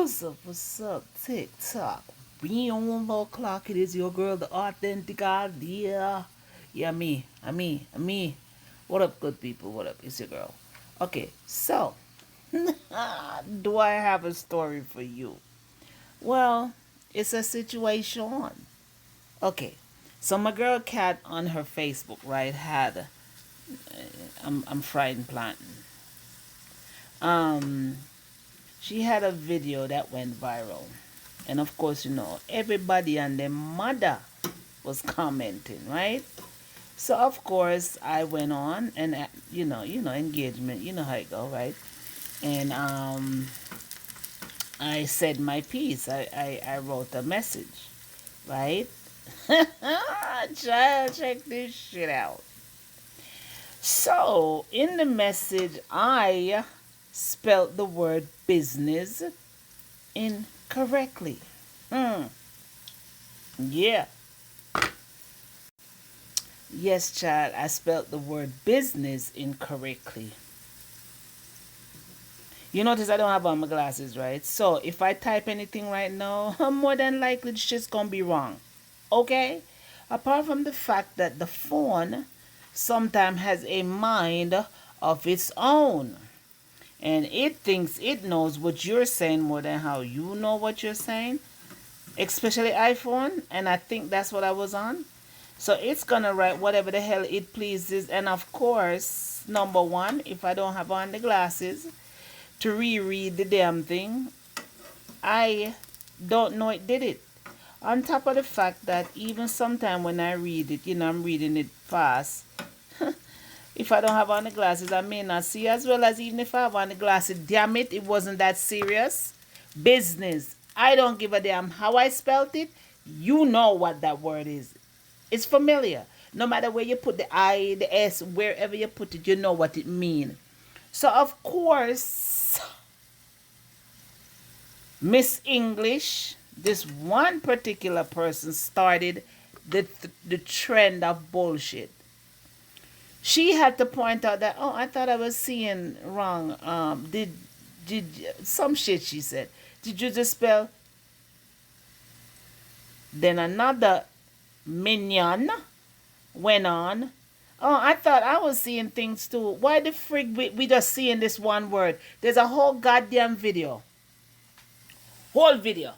What's up, TikTok? Real clock. It is your girl, the authentic idea. Yeah, me. What up, good people? What up? It's your girl. Okay, so, do I have a story for you? Well, it's a situation. Okay, so my girl Cat on her Facebook, right, had, I'm frying planting. Um, she had a video that went viral. And of course, everybody and their mother was commenting, right? So of course, I went on and engagement, you know how it go, right? And I said my piece. I wrote a message, right? Child, check this shit out. So in the message, I spelt the word business incorrectly. Hmm. Yeah. Yes, child, I spelled the word business incorrectly. You notice I don't have on my glasses, right? So if I type anything right now, more than likely it's just gonna be wrong. Okay? Apart from the fact that the phone sometimes has a mind of its own. And it thinks it knows what you're saying more than how you know what you're saying. Especially iPhone. And I think that's what I was on. So it's gonna write whatever the hell it pleases. And of course, number one, if I don't have on the glasses to reread the damn thing, I don't know it did it. On top of the fact that even sometime when I read it, I'm reading it fast. If I don't have on the glasses, I may not see as well as even if I have on the glasses. Damn it, it wasn't that serious. Business. I don't give a damn how I spelt it. You know what that word is. It's familiar. No matter where you put the I, the S, wherever you put it, you know what it means. So of course, Miss English, this one particular person started the trend of bullshit. She had to point out that, oh, I thought I was seeing wrong. Did some shit she said? Did you just spell? Then another minion went on. Oh, I thought I was seeing things too. Why the frig we just seeing this one word? There's a whole goddamn video. Whole video.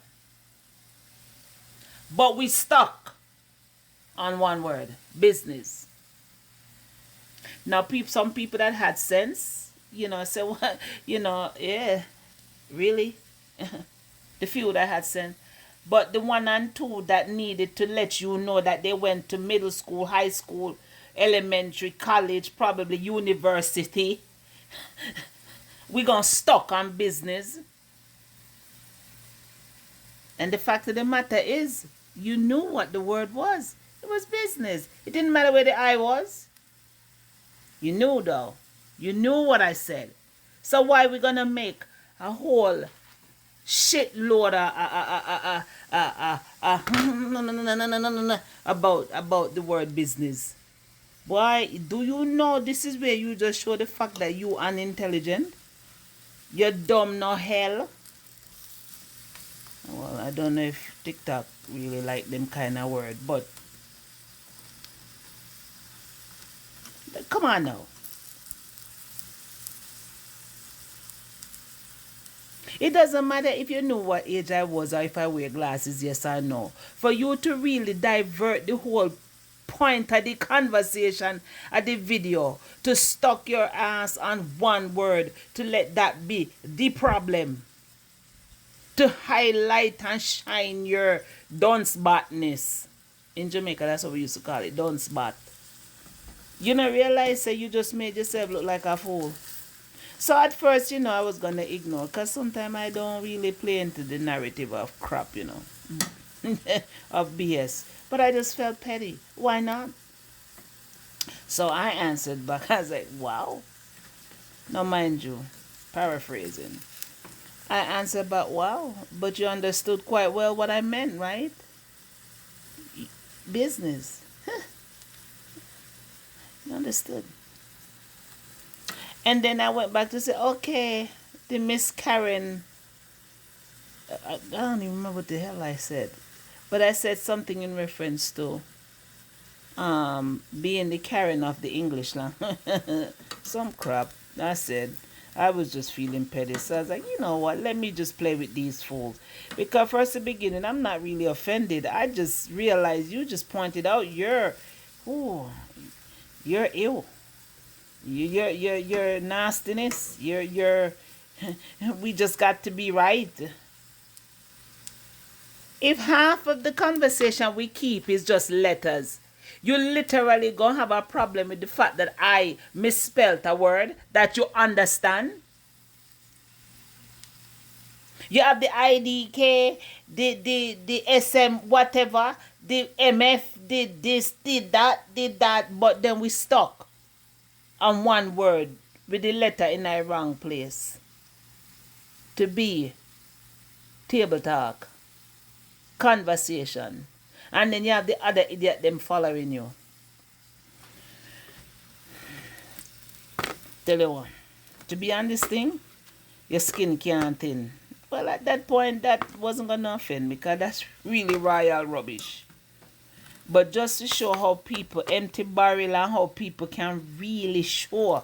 But we stuck on one word. Business. Now some people that had sense, say what yeah, really? The few that had sense. But the one and two that needed to let you know that they went to middle school, high school, elementary, college, probably university. We gonna stuck on business. And the fact of the matter is, you knew what the word was. It was business. It didn't matter where the I was. You knew though. You knew what I said. So why we gonna make a whole shitload about the word business? Why do you know this is where you just show the fact that you unintelligent? You're dumb no hell. Well, I don't know if TikTok really like them kind of word, but come on now. It doesn't matter if you know what age I was or if I wear glasses, yes or no. For you to really divert the whole point of the conversation of the video, to stuck your ass on one word, to let that be the problem. To highlight and shine your dunce batness. In Jamaica, that's what we used to call it, dunce bat. You don't realize that you just made yourself look like a fool. So at first, I was gonna ignore, because sometimes I don't really play into the narrative of crap, of BS. But I just felt petty. Why not? So I answered back. I was like, wow. Now mind you, paraphrasing. I answered back, wow, but you understood quite well what I meant, right? Business. You understood. And then I went back to say, okay, the Miss Karen I don't even remember what the hell I said. But I said something in reference to being the carrying of the English language. Some crap. I said I was just feeling petty. So I was like, you know what, let me just play with these fools. Because first the beginning I'm not really offended. I just realized you just pointed out ooh, you're ill. Your nastiness. Your we just got to be right. If half of the conversation we keep is just letters, you literally gonna have a problem with the fact that I misspelled a word that you understand. You have the IDK, the SM, whatever, the MF, did this, did that, but then we stuck on one word with the letter in the wrong place. To be table talk, conversation. And then you have the other idiot them following you. Tell you what, to be on this thing, your skin can't thin. Well, at that point, that wasn't gonna offend me because that's really royal rubbish. But just to show how people empty barrel and how people can really show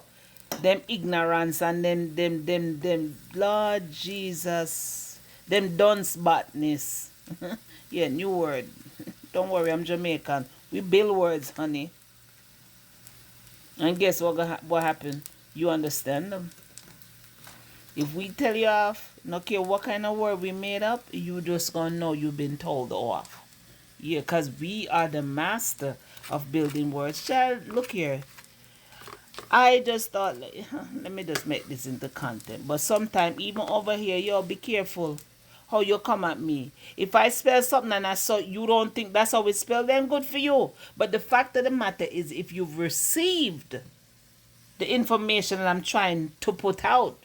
them ignorance and them Lord Jesus, them dunce badness. Yeah, new word. Don't worry, I'm Jamaican. We build words, honey. And guess what happened? You understand them. If we tell you off, no care what kind of word we made up, you just gonna know you've been told off. Yeah, because we are the master of building words. Child, look here. I just thought, let me just make this into content. But sometimes, even over here, yo, be careful how you come at me. If I spell something and I saw you don't think that's how it's spelled, then good for you. But the fact of the matter is, if you've received the information that I'm trying to put out,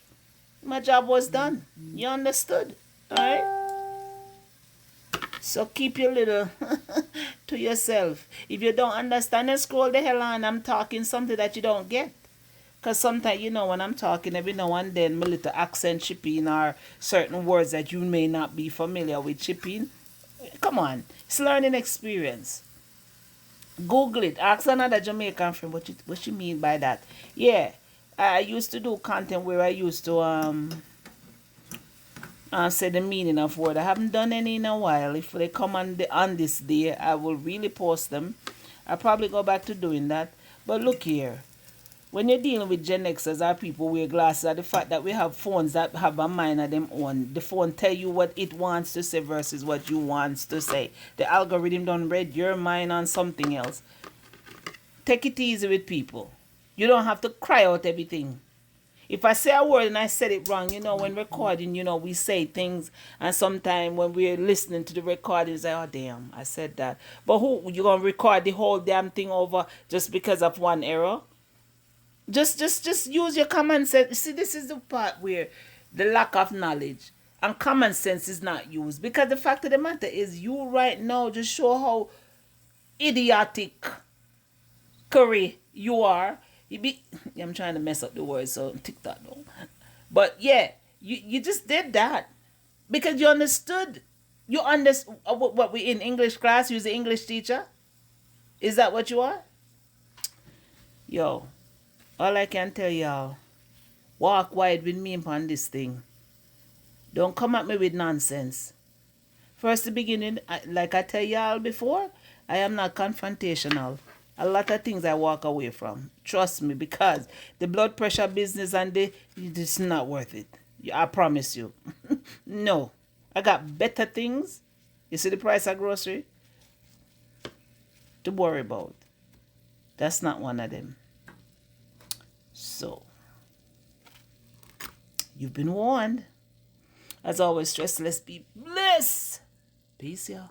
my job was done. You understood? Alright? So keep your little to yourself. If you don't understand, then scroll the hell on. I'm talking something that you don't get. Because sometimes, when I'm talking, every now and then, my little accent chipping or certain words that you may not be familiar with chipping. Come on. It's learning experience. Google it. Ask another Jamaican friend what you mean by that. Yeah. I used to do content where I used to say the meaning of word. I haven't done any in a while. If they come on this day, I will really post them. I'll probably go back to doing that. But look here. When you're dealing with Gen Xers or people wear glasses, or the fact that we have phones that have a mind of them own, the phone tell you what it wants to say versus what you wants to say. The algorithm done read your mind on something else. Take it easy with people. You don't have to cry out everything. If I say a word and I said it wrong, when recording, we say things, and sometimes when we're listening to the recording, say, oh damn, I said that. But who you gonna record the whole damn thing over just because of one error? Just use your common sense. See, this is the part where the lack of knowledge and common sense is not used. Because the fact of the matter is, you right now just show how idiotic curry you are. I'm trying to mess up the words, so TikTok no. But yeah, you just did that because you understood. You understand what we in English class. You're the English teacher. Is that what you are? Yo, all I can tell y'all, walk wide with me upon this thing. Don't come at me with nonsense. First, the beginning, like I tell y'all before, I am not confrontational. A lot of things I walk away from. Trust me, because the blood pressure business and it's not worth it. I promise you. No. I got better things. You see the price of grocery? To worry about. That's not one of them. So, you've been warned. As always, stress less, be blessed. Peace, y'all.